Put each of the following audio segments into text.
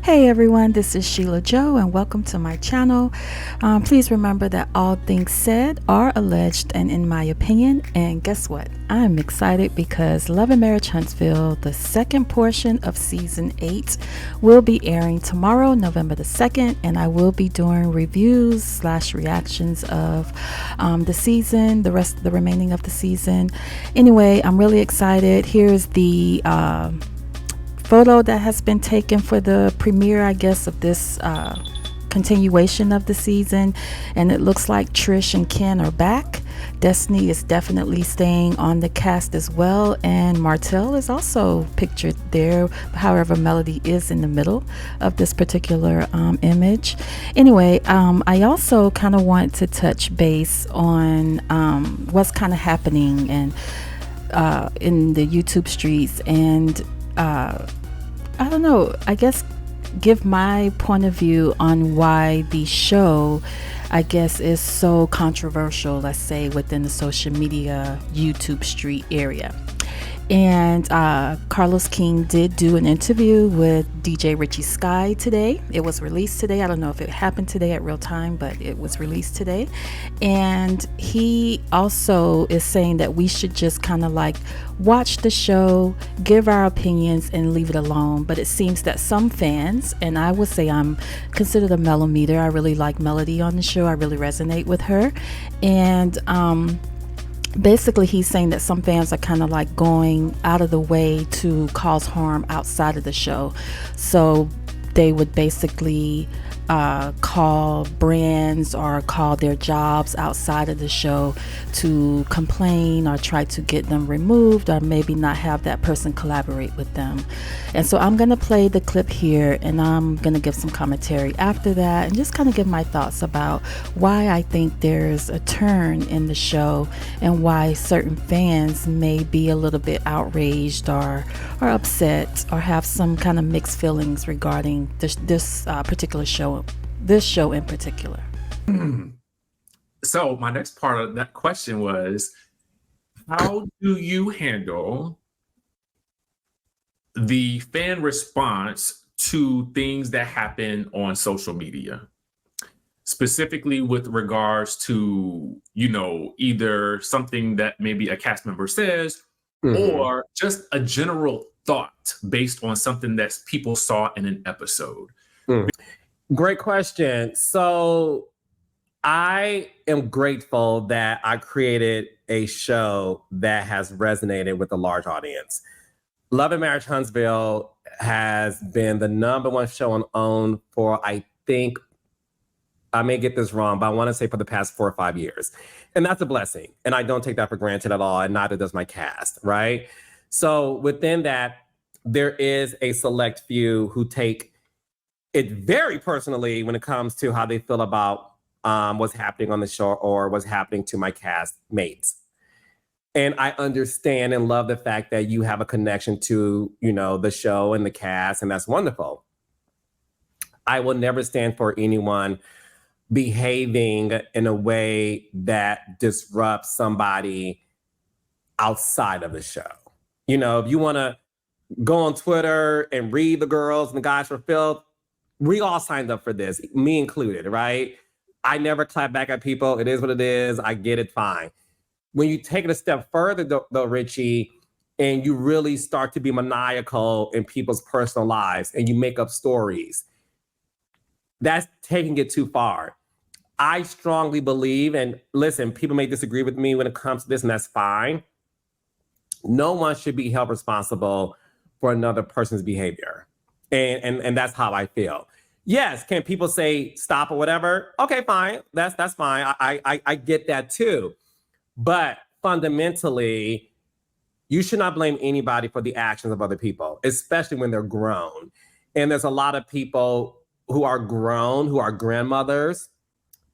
Hey everyone, this is Sheila Joe, and welcome to my channel. Please remember that all things said are alleged and in my opinion. And guess what? I'm excited because Love and Marriage Huntsville, the second portion of season 8, will be airing tomorrow, November the 2nd, and I will be doing reviews slash reactions of the season, the remaining of the season. Anyway, I'm really excited. Here's the photo that has been taken for the premiere, I guess, of this continuation of the season, and it looks like Trish and Ken are back. Destiny is definitely staying on the cast as well, and Martell is also pictured there. However, Melody is in the middle of this particular image. Anyway, I also kind of want to touch base on what's kind of happening and in the YouTube streets, and I don't know, I guess give my point of view on why the show, I guess, is so controversial, let's say, within the social media YouTube street area. And Carlos King did do an interview with DJ Richie Sky today. It was released today. I don't know if it happened today at real time, but it was released today. And he also is saying that we should just kind of like watch the show, give our opinions, and leave it alone. But it seems that some fans, and I would say I'm considered a Melometer. I really like Melody on the show. I really resonate with her. And basically he's saying that some fans are kind of like going out of the way to cause harm outside of the show, so they would basically call brands or call their jobs outside of the show to complain or try to get them removed, or maybe not have that person collaborate with them. And so I'm going to play the clip here, and I'm going to give some commentary after that and just kind of give my thoughts about why I think there's a turn in the show and why certain fans may be a little bit outraged or upset or have some kind of mixed feelings regarding this particular show, this show in particular. So my next part of that question was, how do you handle the fan response to things that happen on social media? Specifically with regards to, either something that maybe a cast member says, or just a general thought based on something that people saw in an episode. Great question. So I am grateful that I created a show that has resonated with a large audience. Love and Marriage Huntsville has been the #1 show on OWN for, I think, I may get this wrong, but I want to say for the past 4 or 5 years. And that's a blessing. And I don't take that for granted at all. And neither does my cast, right? So within that, there is a select few who take it very personally when it comes to how they feel about what's happening on the show or what's happening to my cast mates. And I understand and love the fact that you have a connection to, the show and the cast, and that's wonderful. I will never stand for anyone behaving in a way that disrupts somebody outside of the show. If you want to go on Twitter and read the girls and the guys for filth, we all signed up for this, me included, right? I never clap back at people. It is what it is. I get it, fine. When you take it a step further, though, Richie, and you really start to be maniacal in people's personal lives and you make up stories, that's taking it too far. I strongly believe, and listen, people may disagree with me when it comes to this, and that's fine. No one should be held responsible for another person's behavior. And that's how I feel. Yes, can people say stop or whatever? Okay, fine. That's fine. I get that too. But fundamentally, you should not blame anybody for the actions of other people, especially when they're grown. And there's a lot of people who are grown, who are grandmothers,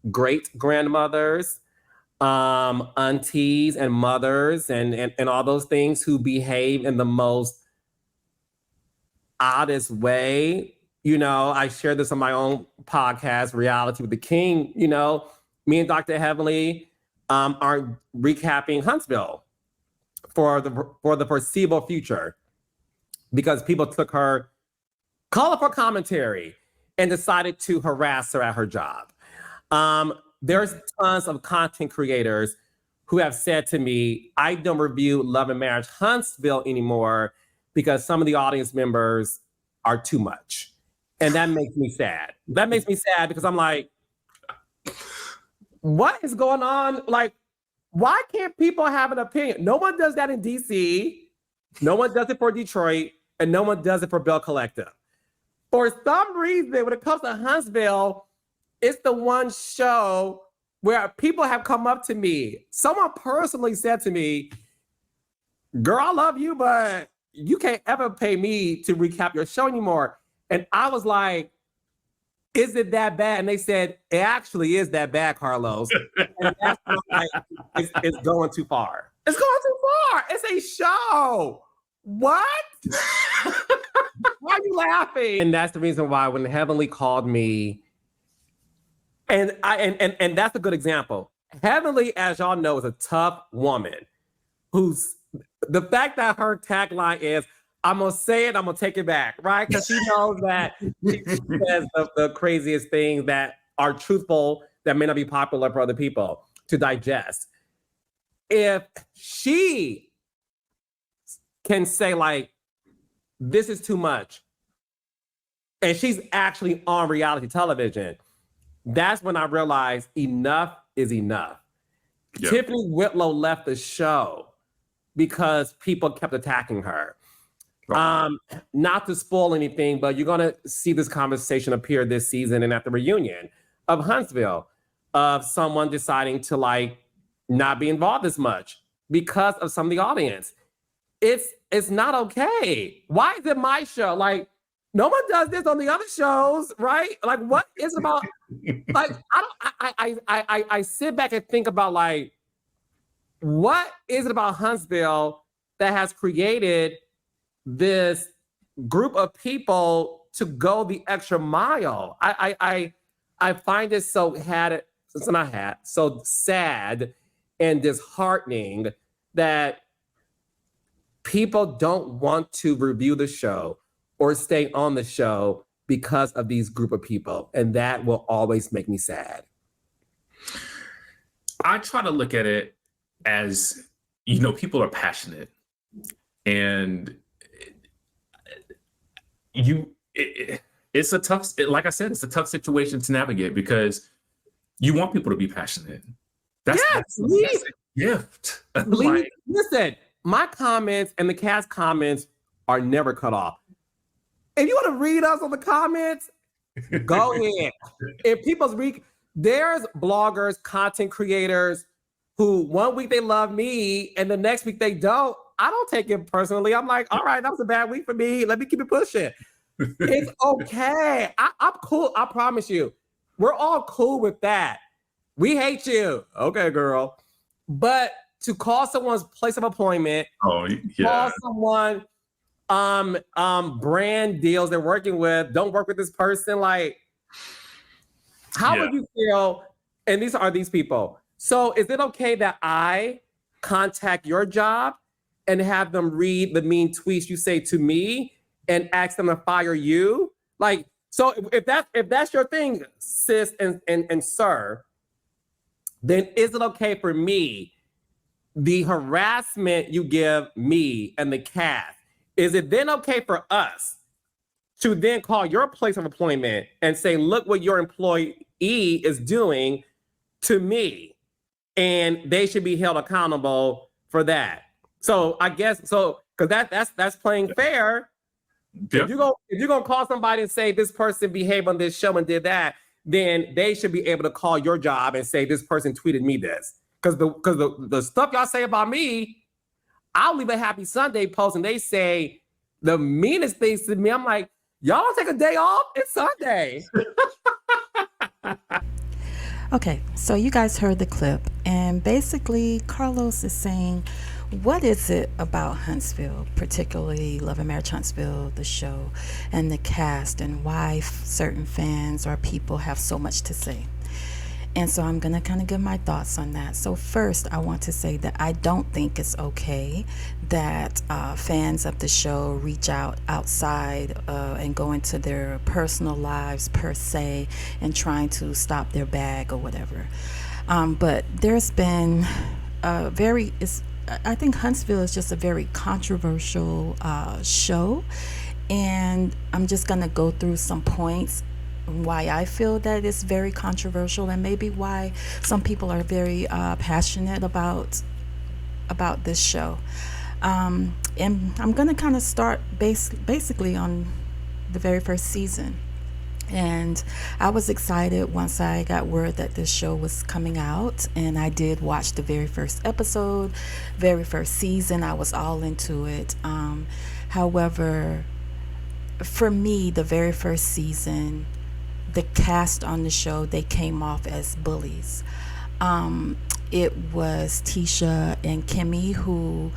great grandmothers, aunties and mothers and all those things, who behave in the most oddest way. I shared this on my own podcast, Reality with the King. Me and Dr. Heavenly are recapping Huntsville for the foreseeable future, because people took her colorful commentary, and decided to harass her at her job. There's tons of content creators who have said to me, I don't review Love and Marriage Huntsville anymore because some of the audience members are too much. And that makes me sad. That makes me sad because I'm like, what is going on? Like, why can't people have an opinion? No one does that in DC. No one does it for Detroit. And no one does it for Bell Collective. For some reason, when it comes to Huntsville, it's the one show where people have come up to me. Someone personally said to me, girl, I love you, but you can't ever pay me to recap your show anymore. And I was like, is it that bad? And they said, it actually is that bad, Carlos. And that's like, it's going too far. It's going too far. It's a show. What? Why are you laughing? And that's the reason why when Heavenly called me, and that's a good example. Heavenly, as y'all know, is a tough woman who's the fact that her tagline is, I'm gonna say it, I'm gonna take it back, right? Because she knows that she says the craziest things that are truthful that may not be popular for other people to digest. If she can say like, this is too much, and she's actually on reality television, that's when I realized enough is enough. Yep. Tiffany Whitlow left the show because people kept attacking her. Not to spoil anything, but you're going to see this conversation appear this season and at the reunion of Huntsville, of someone deciding to like not be involved as much because of some of the audience. It's not okay. Why is it my show? Like, no one does this on the other shows, right? Like, what is it about? Like, I sit back and think about like, what is it about Huntsville that has created this group of people to go the extra mile? I find it so so sad and disheartening that people don't want to review the show or stay on the show because of these group of people. And that will always make me sad. I try to look at it as, people are passionate, and it's a tough, like I said, it's a tough situation to navigate because you want people to be passionate. That's a gift. Listen, my comments and the cast comments are never cut off. If you want to read us on the comments, go ahead. If there's bloggers, content creators who one week they love me and the next week they don't. I don't take it personally. I'm like, all right, that was a bad week for me. Let me keep it pushing. It's okay. I'm cool. I promise you. We're all cool with that. We hate you. Okay, girl. But to call someone's place of appointment, call someone brand deals they're working with, don't work with this person, like, how would you feel? And these are these people. So is it okay that I contact your job and have them read the mean tweets you say to me and ask them to fire you? Like, so if that's your thing, sis and sir, then is it okay for me, the harassment you give me and the cast, is it then okay for us to then call your place of employment and say, look what your employee is doing to me, and they should be held accountable for that? So I guess, because that's playing fair. Yep. If you're gonna call somebody and say this person behaved on this show and did that, then they should be able to call your job and say this person tweeted me this. Because the stuff y'all say about me, I'll leave a Happy Sunday post and they say the meanest things to me. I'm like, y'all don't take a day off? It's Sunday. Okay, so you guys heard the clip, and basically Carlos is saying, what is it about Huntsville, particularly Love and Marriage Huntsville, the show, and the cast, and why certain fans or people have so much to say? And so I'm going to kind of give my thoughts on that. So, first, I want to say that I don't think it's okay that fans of the show reach out outside and go into their personal lives, per se, and trying to stop their bag or whatever. But there's been I think Huntsville is just a very controversial show. And I'm just going to go through some points why I feel that it's very controversial, and maybe why some people are very passionate about this show. And I'm going to kind of start basically on the very first season. And I was excited once I got word that this show was coming out, and I did watch the very first episode, very first season. I was all into it. However, for me, the very first season, the cast on the show, they came off as bullies. It was Tisha and Kimmy who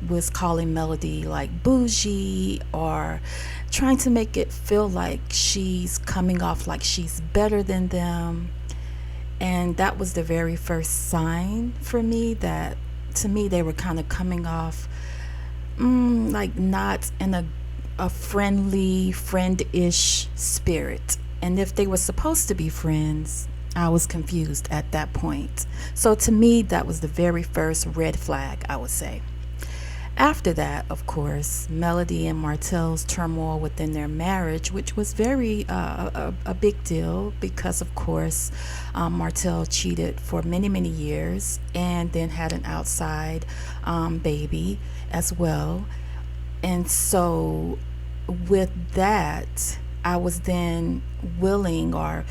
was calling Melody like bougie, or trying to make it feel like she's coming off like she's better than them. And that was the very first sign for me that, to me, they were kind of coming off like not in a friendly, friend-ish spirit. And if they were supposed to be friends, I was confused at that point. So to me, that was the very first red flag, I would say. After that, of course, Melody and Martell's turmoil within their marriage, which was very a big deal because, of course, Martell cheated for many, many years and then had an outside baby as well. And so with that, I was then willing, or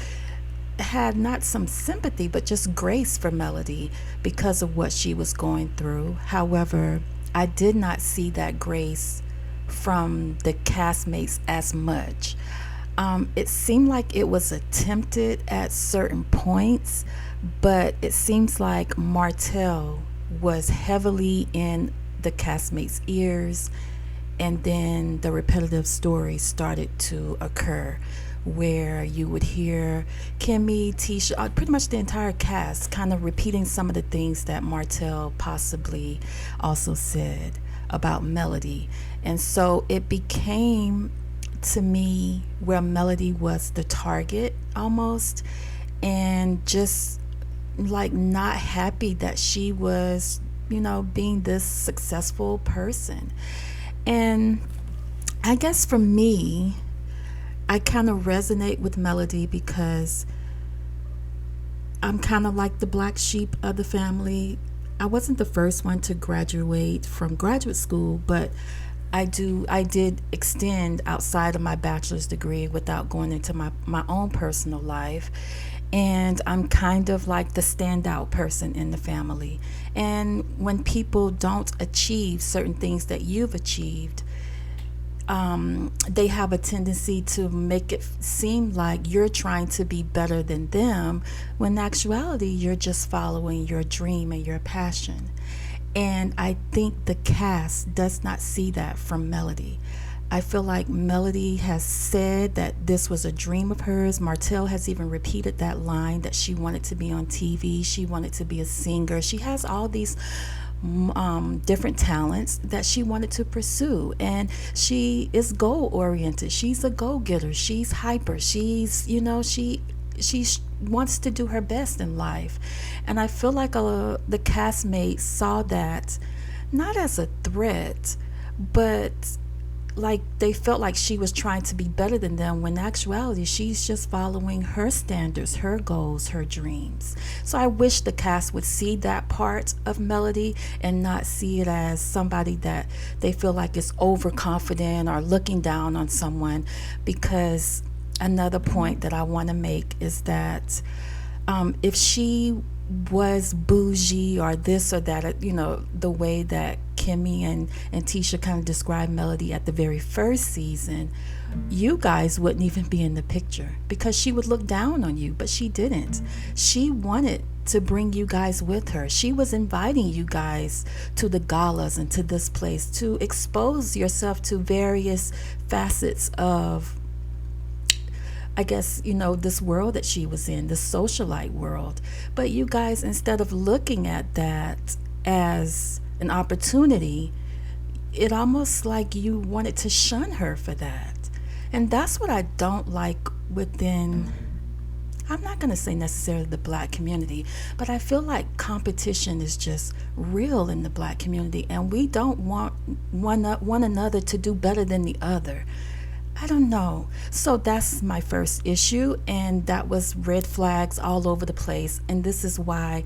had not some sympathy, but just grace for Melody because of what she was going through. However, I did not see that grace from the castmates as much. It seemed like it was attempted at certain points, but it seems like Martell was heavily in the castmates' ears, and then the repetitive stories started to occur where you would hear Kimmy, Tisha, pretty much the entire cast kind of repeating some of the things that Martell possibly also said about Melody. And so it became, to me, where Melody was the target almost, and just like not happy that she was, being this successful person. And I guess for me, I kind of resonate with Melody because I'm kind of like the black sheep of the family. I wasn't the first one to graduate from graduate school, but I did extend outside of my bachelor's degree without going into my own personal life. And I'm kind of like the standout person in the family. And when people don't achieve certain things that you've achieved, they have a tendency to make it seem like you're trying to be better than them, when in actuality, you're just following your dream and your passion. And I think the cast does not see that from Melody. I feel like Melody has said that this was a dream of hers. Martell has even repeated that line, that she wanted to be on TV. She wanted to be a singer. She has all these different talents that she wanted to pursue, and she is goal oriented. She's a go-getter. She's hyper. She's she wants to do her best in life. And I feel like the castmates saw that not as a threat, but like they felt like she was trying to be better than them, when in actuality she's just following her standards, her goals, her dreams. So I wish the cast would see that part of Melody and not see it as somebody that they feel like is overconfident or looking down on someone. Because another point that I want to make is that if she was bougie or this or that, the way that Kimmy and Tisha kind of described Melody at the very first season, you guys wouldn't even be in the picture, because she would look down on you, but she didn't. She wanted to bring you guys with her. She was inviting you guys to the galas and to this place to expose yourself to various facets of, I guess, this world that she was in, this socialite world. But you guys, instead of looking at that as an opportunity, it almost like you wanted to shun her for that. And that's what I don't like within, I'm not going to say necessarily the black community, but I feel like competition is just real in the black community, and we don't want one another to do better than the other. I don't know. So that's my first issue, and that was red flags all over the place. And this is why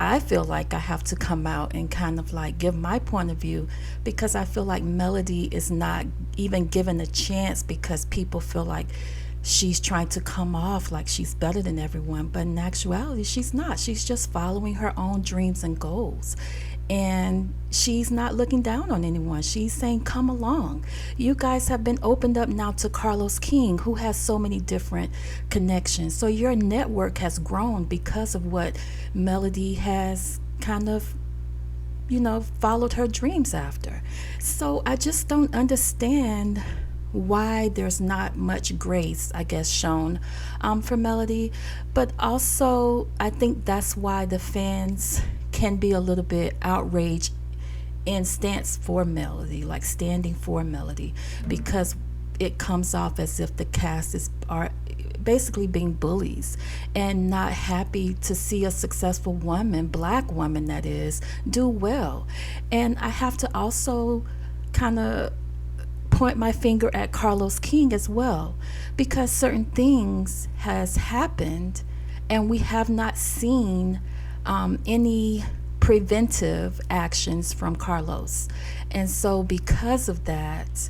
I feel like I have to come out and kind of like give my point of view, because I feel like Melody is not even given a chance because people feel like she's trying to come off like she's better than everyone. But in actuality, she's not. She's just following her own dreams and goals. And she's not looking down on anyone. She's saying, come along. You guys have been opened up now to Carlos King, who has so many different connections. So your network has grown because of what Melody has kind of, followed her dreams after. So I just don't understand why there's not much grace, I guess, shown for Melody. But also, I think that's why the fans can be a little bit outraged and stands for Melody, like standing for Melody, because it comes off as if the cast are basically being bullies and not happy to see a successful woman, black woman that is, do well. And I have to also kind of point my finger at Carlos King as well, because certain things has happened and we have not seen any preventive actions from Carlos. And so because of that,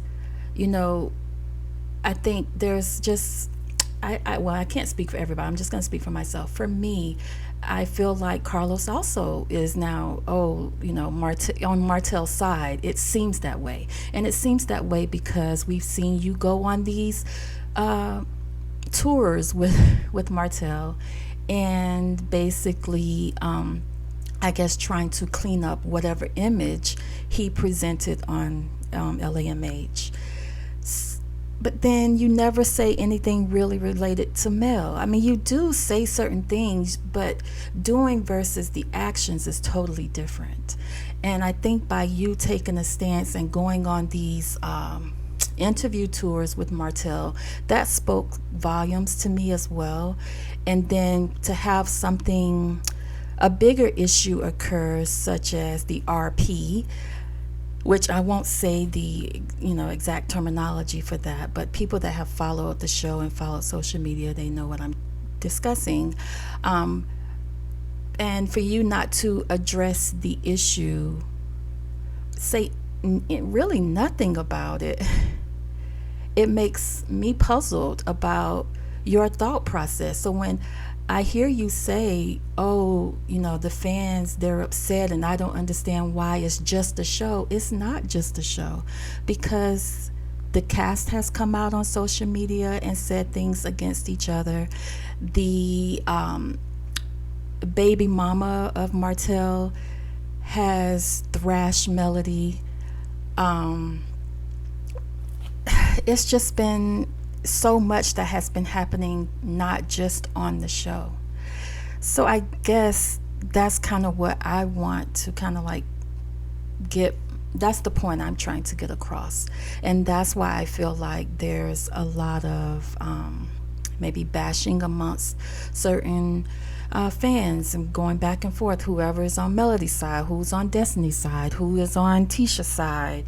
I think there's just, I can't speak for everybody. I'm just going to speak for myself. For me, I feel like Carlos also is now, on Martell's side. It seems that way. And it seems that way because we've seen you go on these tours with Martell, and basically, I guess, trying to clean up whatever image he presented on LAMH. But then you never say anything really related to Mel. I mean, you do say certain things, but doing versus the actions is totally different. And I think by you taking a stance and going on these interview tours with Martell, that spoke volumes to me as well. And then to have a bigger issue occurs, such as the RP, which I won't say the exact terminology for that, but people that have followed the show and followed social media, they know what I'm discussing. And for you not to address the issue, say really nothing about it, it makes me puzzled about your thought process. So when I hear you say, the fans, they're upset and I don't understand why, it's just a show. It's not just a show, because the cast has come out on social media and said things against each other. The baby mama of Martell has thrashed Melody. It's just been so much that has been happening, not just on the show. So I guess that's kind of what I want to kind of like that's the point I'm trying to get across. And that's why I feel like there's a lot of maybe bashing amongst certain fans, and going back and forth, whoever is on Melody's side, who's on Destiny's side, who is on Tisha's side,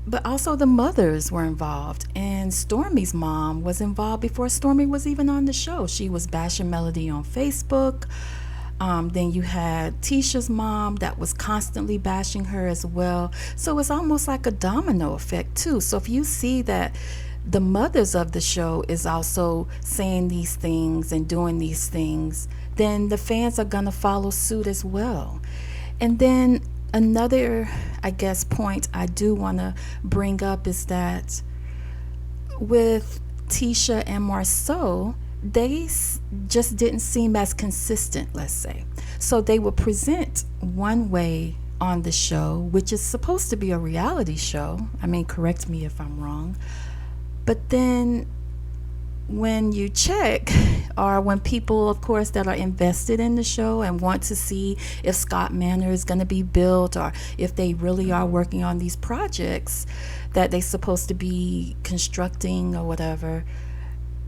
but also the mothers were involved, and Stormy's mom was involved before Stormy was even on the show. She was bashing Melody on Facebook. Then you had Tisha's mom that was constantly bashing her as well. So it's almost like a domino effect too. So if you see that the mothers of the show is also saying these things and doing these things, then the fans are gonna follow suit as well. And then another, I guess, point I do want to bring up is that with Tisha and Marceau, they just didn't seem as consistent, let's say. So they would present one way on the show, which is supposed to be a reality show. I mean, correct me if I'm wrong. But then when you check, or when people, of course, that are invested in the show and want to see if Scott Manor is going to be built, or if they really are working on these projects that they're supposed to be constructing or whatever,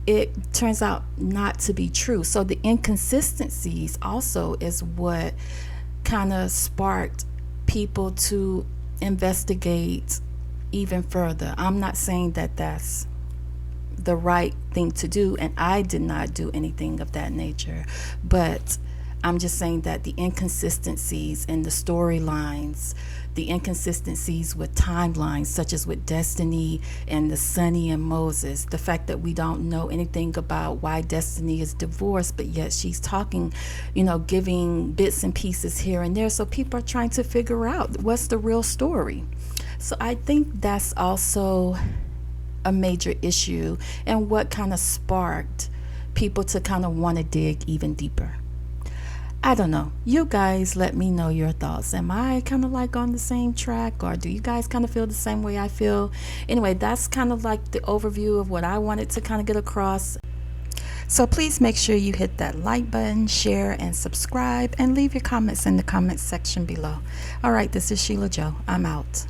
it turns out not to be true. So the inconsistencies also is what kind of sparked people to investigate even further. I'm not saying that that's the right thing to do, and I did not do anything of that nature, but I'm just saying that the inconsistencies in the storylines, the inconsistencies with timelines, such as with Destiny and the Sonny and Moses, the fact that we don't know anything about why Destiny is divorced, but yet she's talking, giving bits and pieces here and there, so people are trying to figure out what's the real story. So I think that's also a major issue, and what kind of sparked people to kind of want to dig even deeper. I don't know. You guys let me know your thoughts. Am I kind of like on the same track, or do you guys kind of feel the same way I feel? Anyway, that's kind of like the overview of what I wanted to kind of get across. So please make sure you hit that like button, share, and subscribe, and leave your comments in the comments section below. All right, this is Sheila Joe. I'm out.